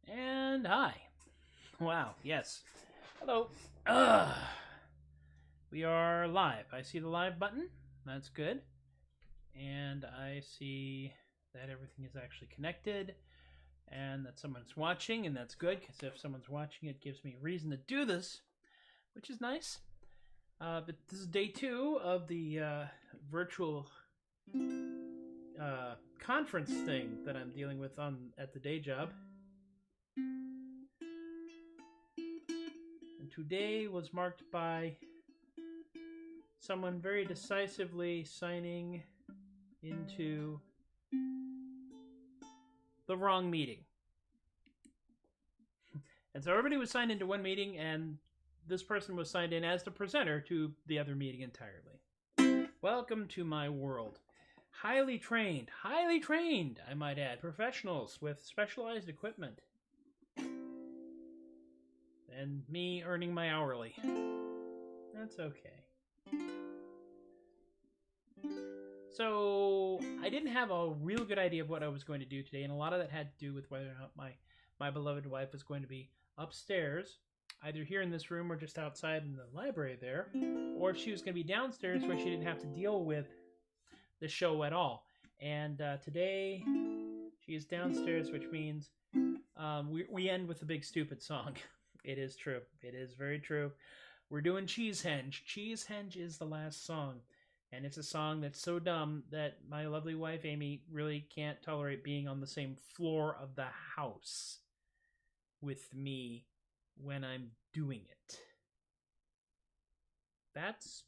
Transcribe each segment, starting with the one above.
And hi. Wow, yes. Hello. We are live. I see the live button. That's good. And I see that everything is actually connected and that someone's watching, and that's good because if someone's watching, it gives me a reason to do this, which is nice. But this is day 2 of the virtual conference thing that I'm dealing with at the day job. And today was marked by someone very decisively signing into the wrong meeting. And so everybody was signed into one meeting, and this person was signed in as the presenter to the other meeting entirely. Welcome to my world. Highly trained, I might add, professionals with specialized equipment. And me earning my hourly. That's okay. So, I didn't have a real good idea of what I was going to do today, and a lot of that had to do with whether or not my beloved wife was going to be upstairs, either here in this room or just outside in the library there, or if she was going to be downstairs where she didn't have to deal with the show at all. And today, she is downstairs, which means we end with a big stupid song. It is true. It is very true. We're doing Cheese Henge. Cheese Henge is the last song. And it's a song that's so dumb that my lovely wife, Amy, really can't tolerate being on the same floor of the house with me when I'm doing it. That's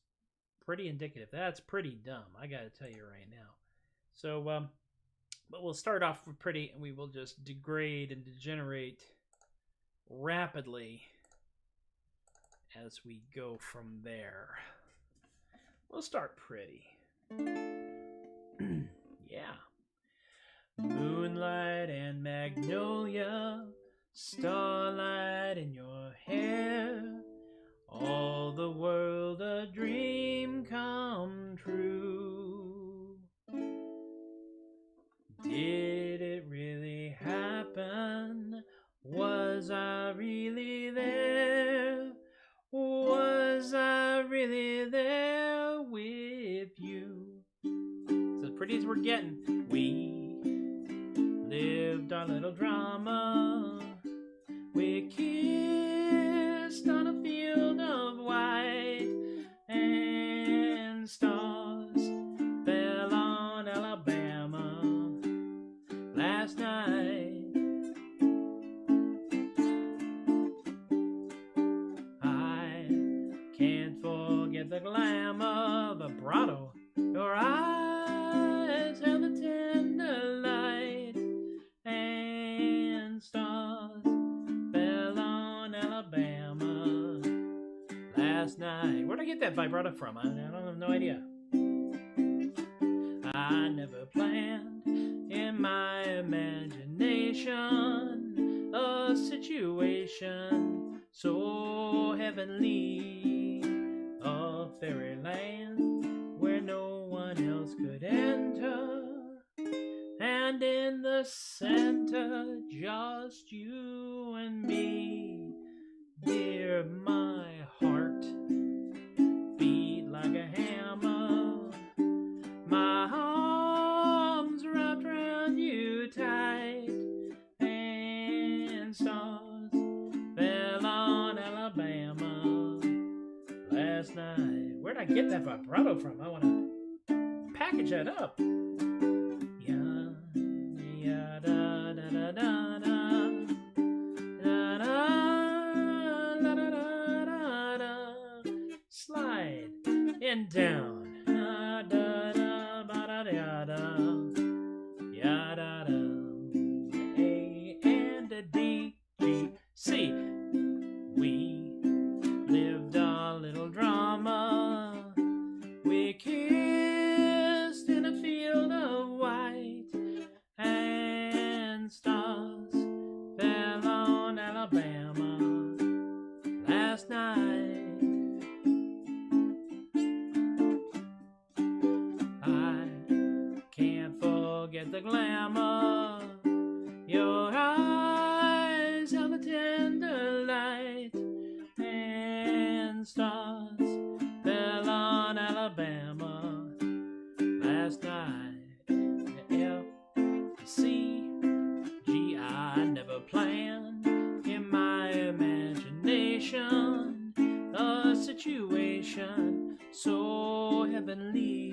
pretty indicative. That's pretty dumb, I gotta tell you right now. So, but we'll start off with pretty, and we will just degrade and degenerate rapidly as we go from there. We'll start pretty. Yeah. Moonlight and magnolia, starlight in your hair, all the world a dream come true. Did it really happen? Was I really there? Was I really there with you? It's as pretty as we're getting. We lived our little drama. We kissed on a field of white, and stars fell on Alabama last night. The glamour, vibrato, your eyes held a tender light, and stars fell on Alabama last night. Where'd I get that vibrato from? I don't have no idea. I never planned in my imagination a situation so heavenly, a fairyland where no one else could enter, and in the center just you and me. Dear, my heart beat like a hammer, my arms wrapped around you tight, and stars fell on Alabama last night. Where'd I get that vibrato from? I want to package that up. Yeah, yeah, da da da da da, da da da da da da. Slide and down. Da da da ba da da da. Ya da da. A and a D G C. We lived a little drama. We kissed in a field of white, and stars fell on Alabama last night. I can't forget the glamour. Your eyes held a tender light, and stars fell on Alabama last night. F, C, G, I never planned in my imagination a situation so heavenly,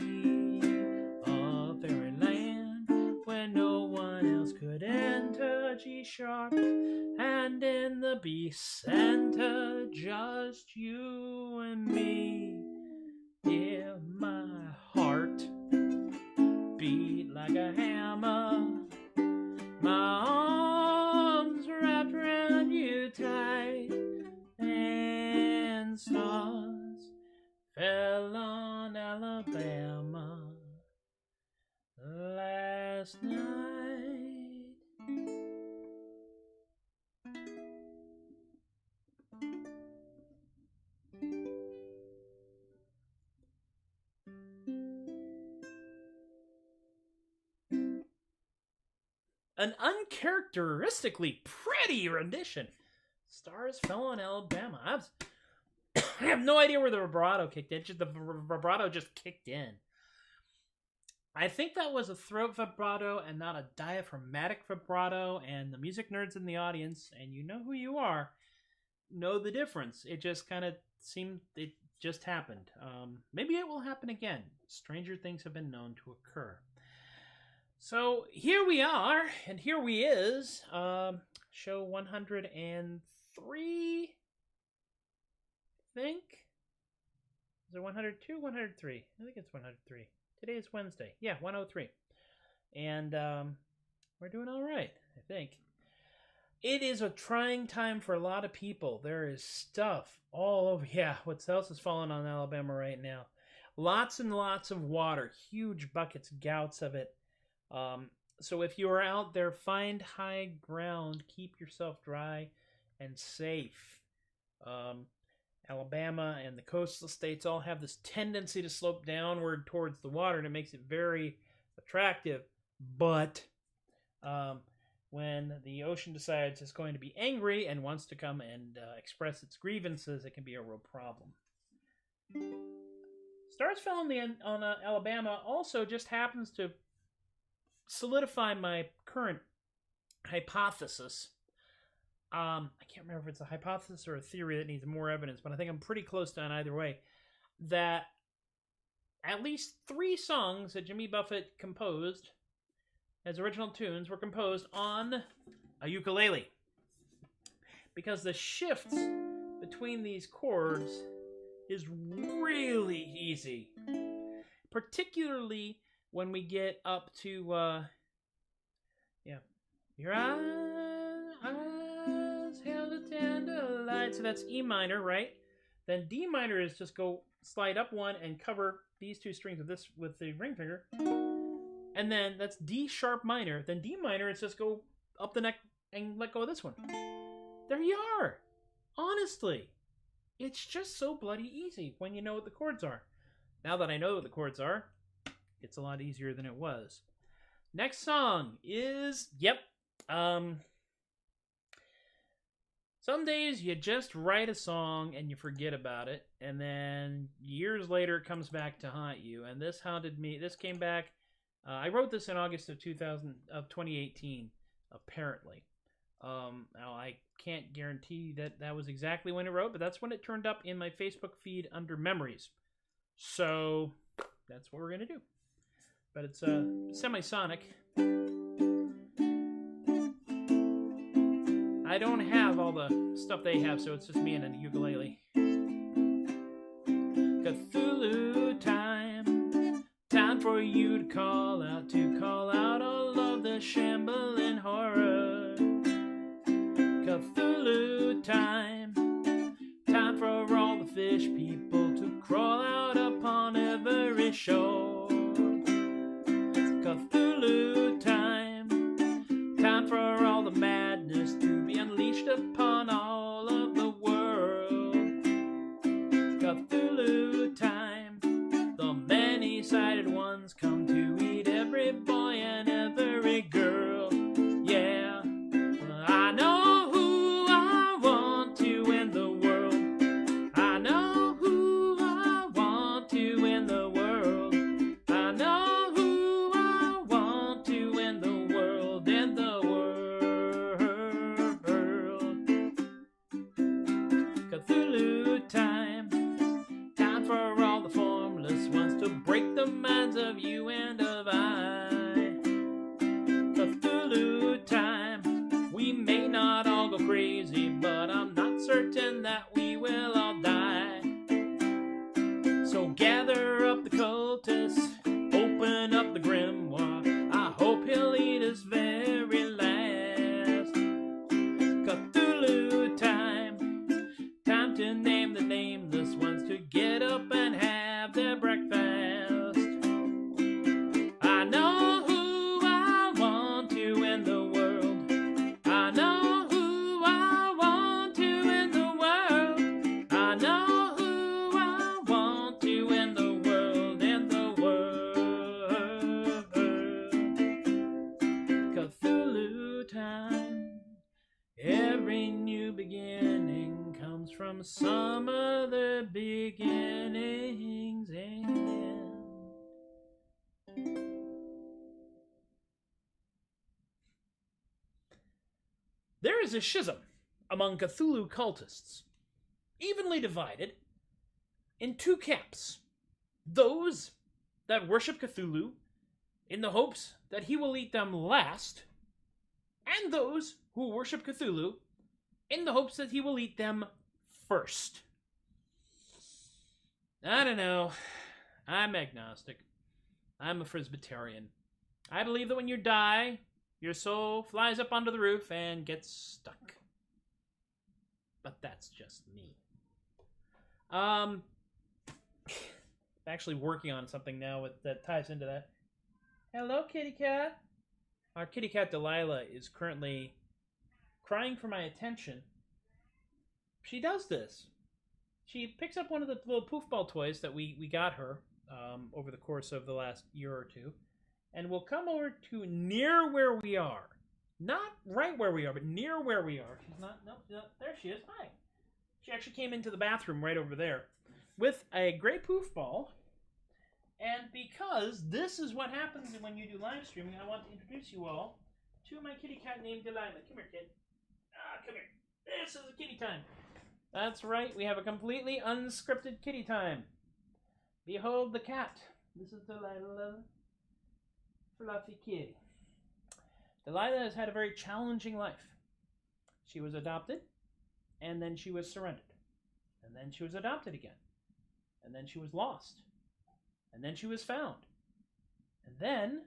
a fairyland where no one else could enter. G sharp, and in the B center just you and me. Yeah, my heart beat like a hammer, my arms wrapped around you tight, and stars fell on Alabama last night. An uncharacteristically pretty rendition. Stars fell on Alabama. I have no idea where the vibrato kicked in. The vibrato just kicked in. I think that was a throat vibrato and not a diaphragmatic vibrato, and the music nerds in the audience, and you know who you are, know the difference. It just kind of seemed, it just happened. Maybe it will happen again. Stranger things have been known to occur. So here we are, and here we is, show 103, I think. Is it 102, 103? I think it's 103. Today is Wednesday. Yeah, 103. And we're doing all right, I think. It is a trying time for a lot of people. There is stuff all over. Yeah, what else is falling on Alabama right now? Lots and lots of water. Huge buckets, gouts of it. So if you are out there, find high ground. Keep yourself dry and safe. Alabama and the coastal states all have this tendency to slope downward towards the water, and it makes it very attractive. But when the ocean decides it's going to be angry and wants to come and express its grievances, it can be a real problem. Stars fell on Alabama also just happens to solidify my current hypothesis. I can't remember if it's a hypothesis or a theory that needs more evidence, but I think I'm pretty close to on either way, that at least 3 songs that Jimmy Buffett composed as original tunes were composed on a ukulele. Because the shifts between these chords is really easy. Particularly when we get up to, your eyes held a tender light. So that's E minor, right? Then D minor is just go slide up one and cover these 2 strings with the ring finger. And then that's D sharp minor. Then D minor, it's just go up the neck and let go of this one. There you are. Honestly, it's just so bloody easy when you know what the chords are. Now that I know what the chords are, it's a lot easier than it was. Next song is, some days you just write a song and you forget about it, and then years later it comes back to haunt you. And this haunted me. This came back. I wrote this in August of 2018, apparently. Now I can't guarantee that that was exactly when it wrote, but that's when it turned up in my Facebook feed under memories. So that's what we're gonna do. But it's semisonic. I don't have all the stuff they have, so it's just me and a ukulele. Cthulhu time, time for you to call out all of the shambling horror. Cthulhu time, time for all the fish people to crawl out upon every shore. Cthulhu time, time for all the madness to be unleashed upon all of the world. Cthulhu time, the many-sided ones come to eat every boy and every girl. Yeah, I know who I want to win the world. I know who I want to win the world. I know who I want to win the world and the world. Cthulhu time, time for all the formless ones to break the minds of you and of I. Cthulhu time, we may not all go crazy, but I'm not certain that we will all die. So gather up the cultists, open up the grimoire. I hope he'll eat his very last. Cthulhu time, time to name the nameless ones to get up and have their breakfast. I know who I want to win the world. I know who I want to win the world. I know who I want to win the world and the world. Cthulhu time, every new beginning comes from some other beginning's end. There is a schism among Cthulhu cultists, evenly divided in two camps. Those that worship Cthulhu in the hopes that he will eat them last, and those who worship Cthulhu in the hopes that he will eat them first. I don't know. I'm agnostic. I'm a Presbyterian. I believe that when you die, your soul flies up onto the roof and gets stuck. But that's just me. I'm actually working on something now that ties into that. Hello, kitty cat. Our kitty cat Delilah is currently crying for my attention. She does this. She picks up one of the little poof ball toys that we got her over the course of the last year or two, and will come over to near where we are. Not right where we are, but near where we are. She's not, nope, there she is. Hi. She actually came into the bathroom right over there with a gray poof ball. And because this is what happens when you do live streaming, I want to introduce you all to my kitty cat named Delilah. Come here, kid. Come here. This is a kitty time. That's right. We have a completely unscripted kitty time. Behold the cat. This is Delilah. Fluffy kitty. Delilah has had a very challenging life. She was adopted, and then she was surrendered. And then she was adopted again. And then she was lost. And then she was found. And then,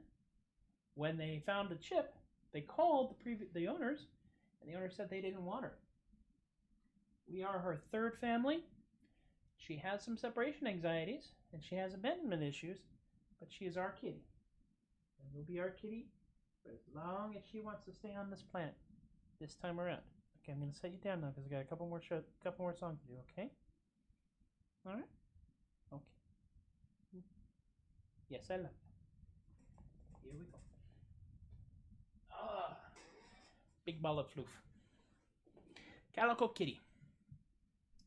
when they found the chip, they called the owners, and the owners said they didn't want her. We are her third family. She has some separation anxieties, and she has abandonment issues, but she is our kitty. And will be our kitty for as long as she wants to stay on this planet. This time around. Okay, I'm gonna set you down now because I got a couple more songs to do. Okay. All right. Okay. Yes, I love you. Here we go. Ah, big ball of floof. Calico Kitty.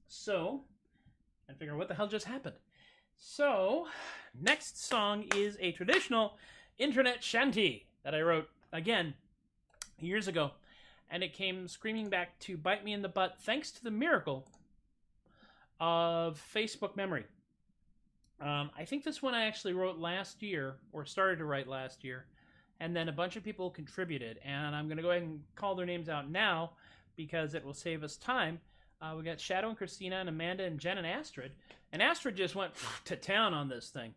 So, and figure out what the hell just happened. So, next song is a traditional internet shanty that I wrote, again, years ago. And it came screaming back to bite me in the butt thanks to the miracle of Facebook memory. I think this one I actually wrote last year, or started to write last year, and then a bunch of people contributed. And I'm going to go ahead and call their names out now because it will save us time. We got Shadow and Christina and Amanda and Jen and Astrid. And Astrid just went to town on this thing.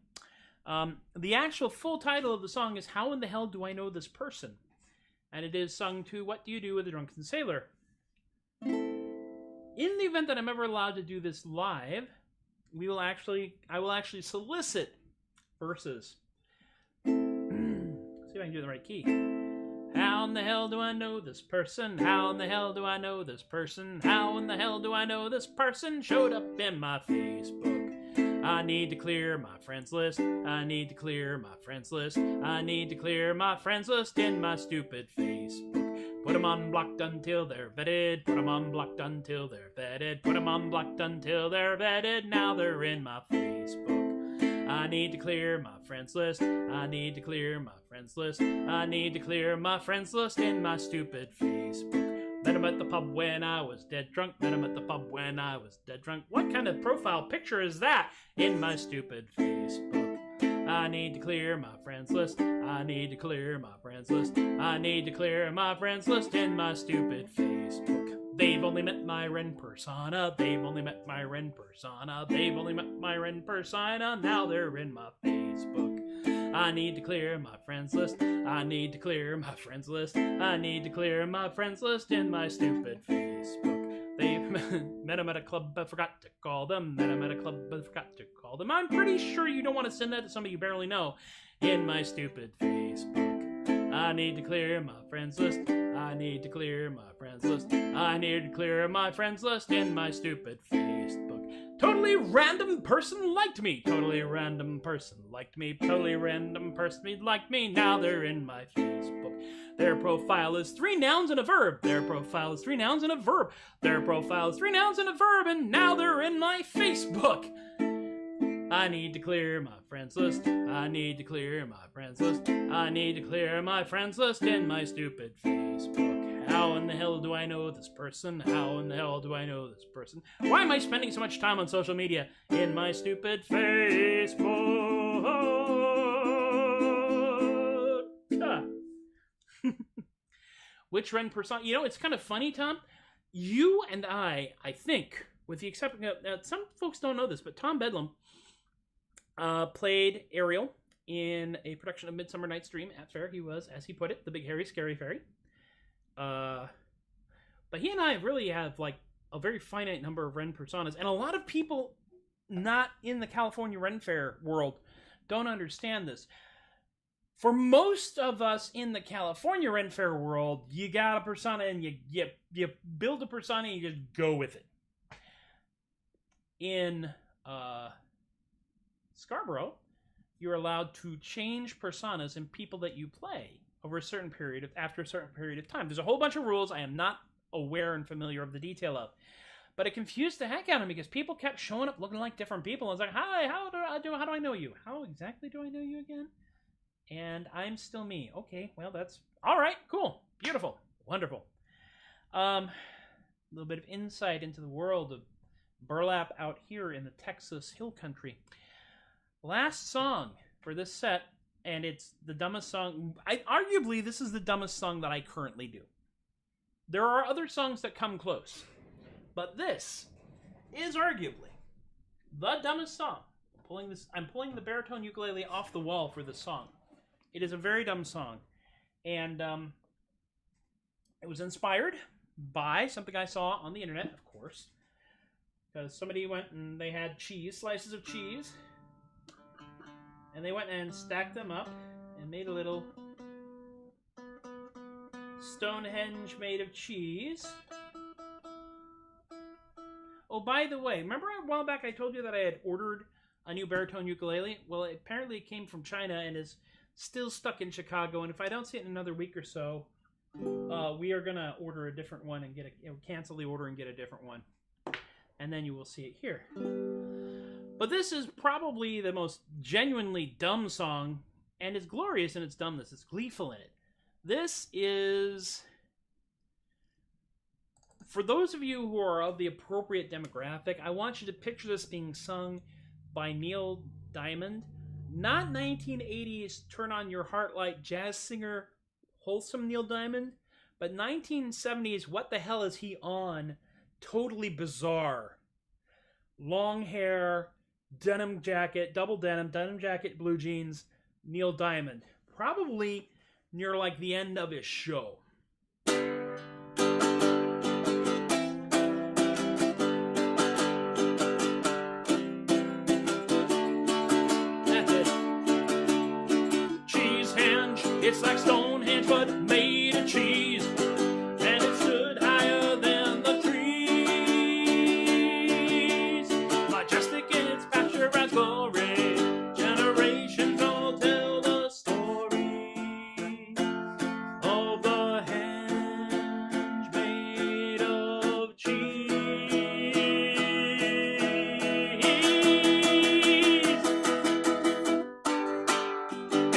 The actual full title of the song is How in the Hell Do I Know This Person? And it is sung to What Do You Do with a Drunken Sailor? In the event that I'm ever allowed to do this live, I will actually solicit verses. See if I can do the right key. How in the hell do I know this person? How in the hell do I know this person? How in the hell do I know this person showed up in my Facebook? I need to clear my friends list. I need to clear my friends list. I need to clear my friends list in my stupid Facebook. Put them on blocked until they're vetted. Put them on blocked until they're vetted. Put them on blocked until they're vetted. Now they're in my Facebook. I need to clear my friends list. I need to clear my friends list. I need to clear my friends list in my stupid Facebook. Met him at the pub when I was dead drunk. Met him at the pub when I was dead drunk. What kind of profile picture is that in my stupid Facebook? I need to clear my friends list. I need to clear my friends list. I need to clear my friends list in my stupid Facebook. They've only met my Ren persona. They've only met my Ren persona. They've only met my Ren persona. Now they're in my Facebook. I need to clear my friends list. I need to clear my friends list. I need to clear my friends list in my stupid Facebook. They met him at a club but forgot to call them. Met him at a club but forgot to call them. I'm pretty sure you don't want to send that to somebody you barely know in my stupid Facebook. I need to clear my friends list. I need to clear my friends list. I need to clear my friends list in my stupid Facebook. Totally random person liked me. Totally random person liked me. Totally random person liked me. Now they're in my Facebook. Their profile is 3 nouns and a verb. Their profile is 3 nouns and a verb. Their profile is 3 nouns and a verb. And now they're in my Facebook. I need to clear my friends list. I need to clear my friends list. I need to clear my friends list in my stupid Facebook. How in the hell do I know this person? How in the hell do I know this person? Why am I spending so much time on social media in my stupid Facebook? Which Ren persona? You know, it's kind of funny, Tom. You and I think, with the exception of, some folks don't know this, but Tom Bedlam played Ariel in a production of Midsummer Night's Dream at Fair. He was, as he put it, the big hairy scary fairy. But he and I really have like a very finite number of Ren personas, and a lot of people not in the California Ren Fair world don't understand this. For most of us in the California Ren Fair world, you got a persona and you build a persona and you just go with it. In Scarborough, you're allowed to change personas and people that you play over a certain period after a certain period of time. There's a whole bunch of rules I am not aware and familiar of the detail of, but it confused the heck out of me because people kept showing up looking like different people. I was like, "Hi, how do I know you? How exactly do I know you again?" And I'm still me. Okay, well that's all right. Cool, beautiful, wonderful. A little bit of insight into the world of burlap out here in the Texas Hill Country. Last song for this set. And it's the dumbest song. Arguably, this is the dumbest song that I currently do. There are other songs that come close. But this is arguably the dumbest song. I'm pulling the baritone ukulele off the wall for this song. It is a very dumb song. And it was inspired by something I saw on the internet, of course. Because somebody went and they had slices of cheese. And they went and stacked them up and made a little Stonehenge made of cheese. Oh, by the way, remember a while back I told you that I had ordered a new baritone ukulele? Well, apparently it came from China and is still stuck in Chicago, and if I don't see it in another week or so, we are going to order a different one and cancel the order and get a different one. And then you will see it here. But this is probably the most genuinely dumb song, and it's glorious in its dumbness. It's gleeful in it. This is, for those of you who are of the appropriate demographic, I want you to picture this being sung by Neil Diamond. Not 1980s Turn On Your Heart Light jazz singer, wholesome Neil Diamond, but 1970s What the Hell Is He On? Totally bizarre. Long hair, denim jacket, double denim jacket, blue jeans, Neil Diamond. Probably near like the end of his show. It's like Stonehenge, but made of cheese, and it stood higher than the trees. Majestic in its picturesque glory, generations all tell the story of the henge made of cheese.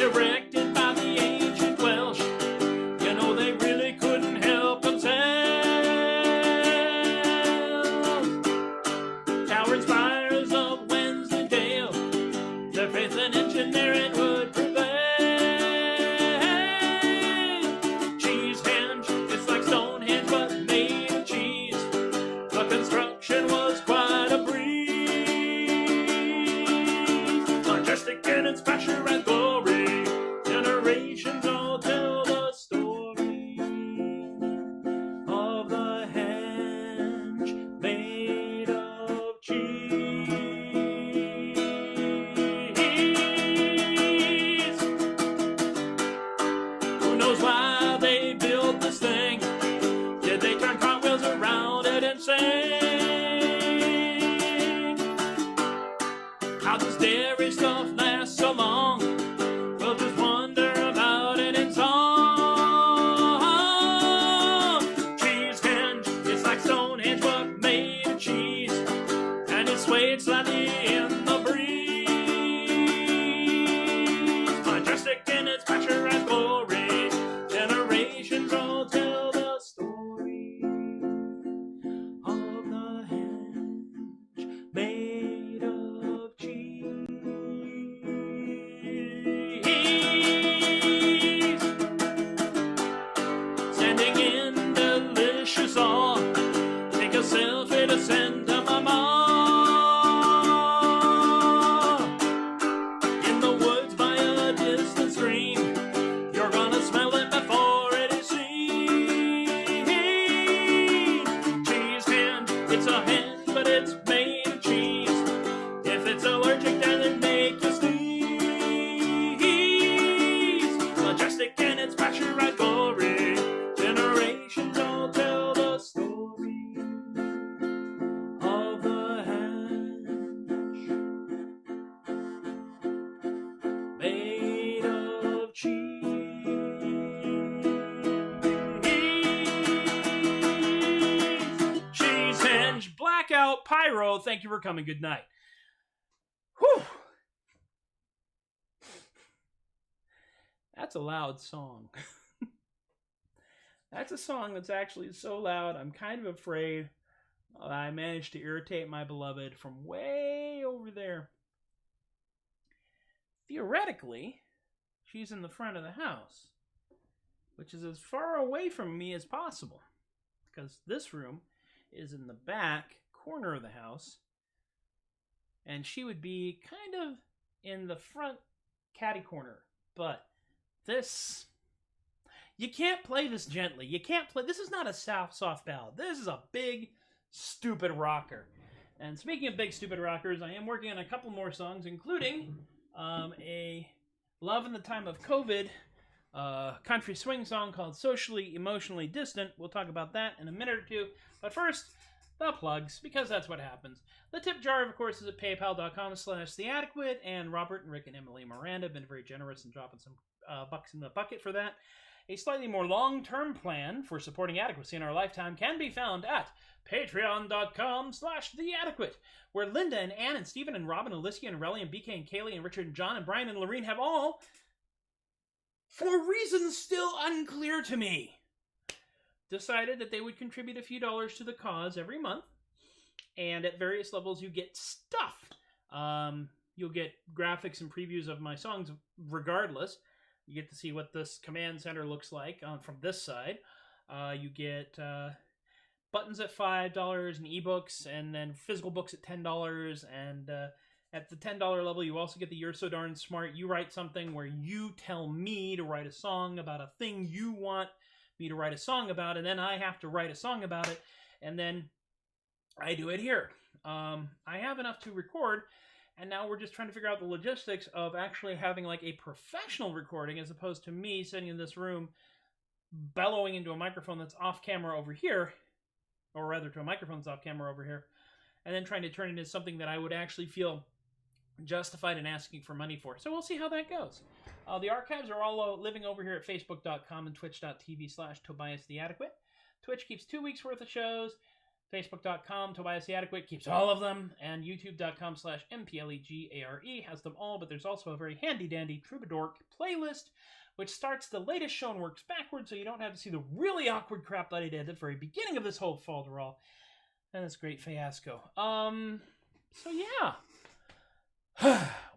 Erected by the engineering would prevail. Cheesehenge, it's like Stonehenge but made of cheese. The construction was quite a breeze. Majestic in its passion and glory, generations all tell the story of the henge made of cheese. Why they built this thing? Did they turn cartwheels around it and sing? How does dairy stuff last so long? We'll just wonder about it in song. Cheesehenge, it's like Stonehenge but made of cheese, and it swayed slightly in the breeze. Majestic in its passion and glory, generations all tell the story of the henge made of cheese. Standing in delicious awe, take a selfie to send to my mom. In the woods by a distant stream, you're gonna smell it before it is seen. Cheesehenge, it's a henge, but it's made of cheese. If it's allergic, then it make you sneeze. Majestic in its passion and glory, generations all tell the story of the henge made of cheese. Blackout Pyro, thank you for coming. Good night. Whew. That's a loud song. That's a song that's actually so loud, I'm kind of afraid I managed to irritate my beloved from way over there. Theoretically, she's in the front of the house, which is as far away from me as possible, because this room is in the back corner of the house, and she would be kind of in the front catty corner. But this, you can't play this gently. You can't play, this is not a soft ballad. This is a big, stupid rocker. And speaking of big, stupid rockers, I am working on a couple more songs, including a love in the time of COVID. Country swing song called Socially Emotionally Distant. We'll talk about that in a minute or two. But first, the plugs, because that's what happens. The tip jar, of course, is at paypal.com/theadequate, and Robert and Rick and Emily Miranda have been very generous in dropping some bucks in the bucket for that. A slightly more long-term plan for supporting adequacy in our lifetime can be found at patreon.com/theadequate, where Linda and Ann and Stephen and Robin and Alicia and Relly and BK and Kaylee and Richard and John and Brian and Lorene have all, for reasons still unclear to me, decided that they would contribute a few dollars to the cause every month. And at various levels, you get stuff. You'll get graphics and previews of my songs regardless. You get to see what this command center looks like from this side. You get buttons at $5 and ebooks, and then physical books at $10. And at the $10 level, you also get the You're So Darn Smart. You write something where you tell me to write a song about a thing you want me to write a song about, and then I have to write a song about it, and then I do it here. I have enough to record, and now we're just trying to figure out the logistics of actually having like a professional recording as opposed to me sitting in this room bellowing into a microphone that's off camera over here, or rather to a microphone that's off camera over here, and then trying to turn it into something that I would actually feel justified in asking for money for. So we'll see how that goes. The archives are all living over here at facebook.com and twitch.tv/TobiasTheAdequate. Twitch keeps 2 weeks worth of shows. Facebook.com, Tobias the Adequate, keeps all of them. And YouTube.com/MPLEGARE has them all, but there's also a very handy-dandy Troubadork playlist, which starts the latest show and works backwards, so you don't have to see the really awkward crap that I did at the very beginning of this whole falderall. And this great fiasco. So yeah.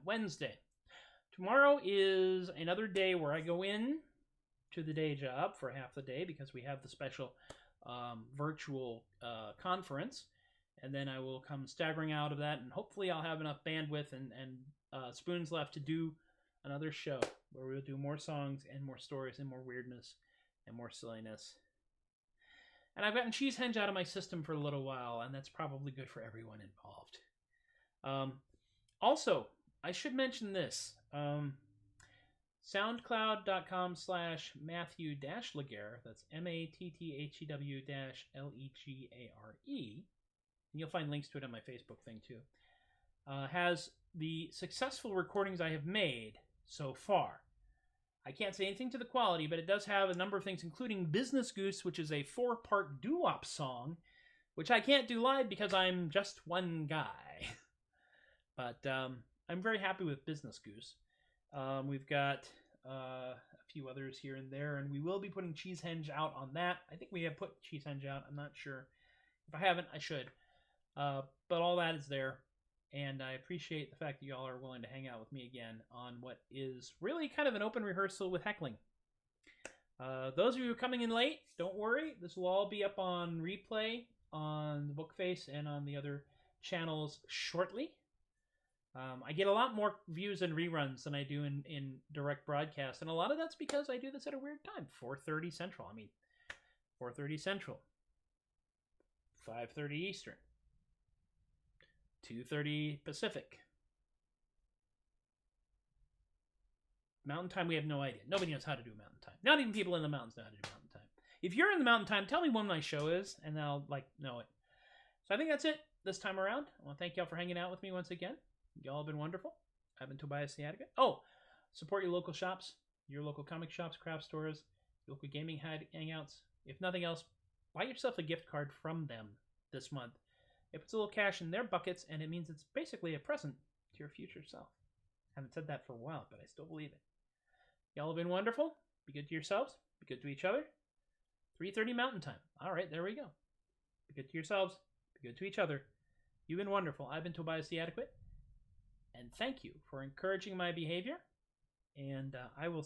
Wednesday. Tomorrow is another day where I go in to the day job for half the day because we have the special virtual conference, and then I will come staggering out of that, and hopefully I'll have enough bandwidth and spoons left to do another show where we'll do more songs and more stories and more weirdness and more silliness. And I've gotten Cheese Henge out of my system for a little while, and that's probably good for everyone involved. Also, I should mention this. SoundCloud.com/Matthew-Legare, that's MATTHEW-LEGARE, and you'll find links to it on my Facebook thing too, has the successful recordings I have made so far. I can't say anything to the quality, but it does have a number of things, including Business Goose, which is a 4-part doo-wop song, which I can't do live because I'm just one guy. But I'm very happy with Business Goose. We've got a few others here and there, and we will be putting Cheese Henge out on that. I think we have put Cheese Henge out. I'm not sure. If I haven't, I should. But all that is there, and I appreciate the fact that y'all are willing to hang out with me again on what is really kind of an open rehearsal with heckling. Those of you who are coming in late, don't worry. This will all be up on replay on the Bookface and on the other channels shortly. I get a lot more views and reruns than I do in direct broadcast, and a lot of that's because I do this at a weird time, 4:30 Central. 4:30 Central, 5:30 Eastern, 2:30 Pacific. Mountain Time, we have no idea. Nobody knows how to do Mountain Time. Not even people in the mountains know how to do Mountain Time. If you're in the Mountain Time, tell me when my show is, and then I'll know it. So I think that's it this time around. I want to thank y'all for hanging out with me once again. Y'all have been wonderful. I've been Tobias the Adequate. Oh, support your local shops, your local comic shops, craft stores, your local gaming hangouts. If nothing else, buy yourself a gift card from them this month. It puts a little cash in their buckets, and it means it's basically a present to your future self. I haven't said that for a while, but I still believe it. Y'all have been wonderful. Be good to yourselves. Be good to each other. 3:30 Mountain Time. All right, there we go. Be good to yourselves. Be good to each other. You've been wonderful. I've been Tobias the Adequate. And thank you for encouraging my behavior. And I will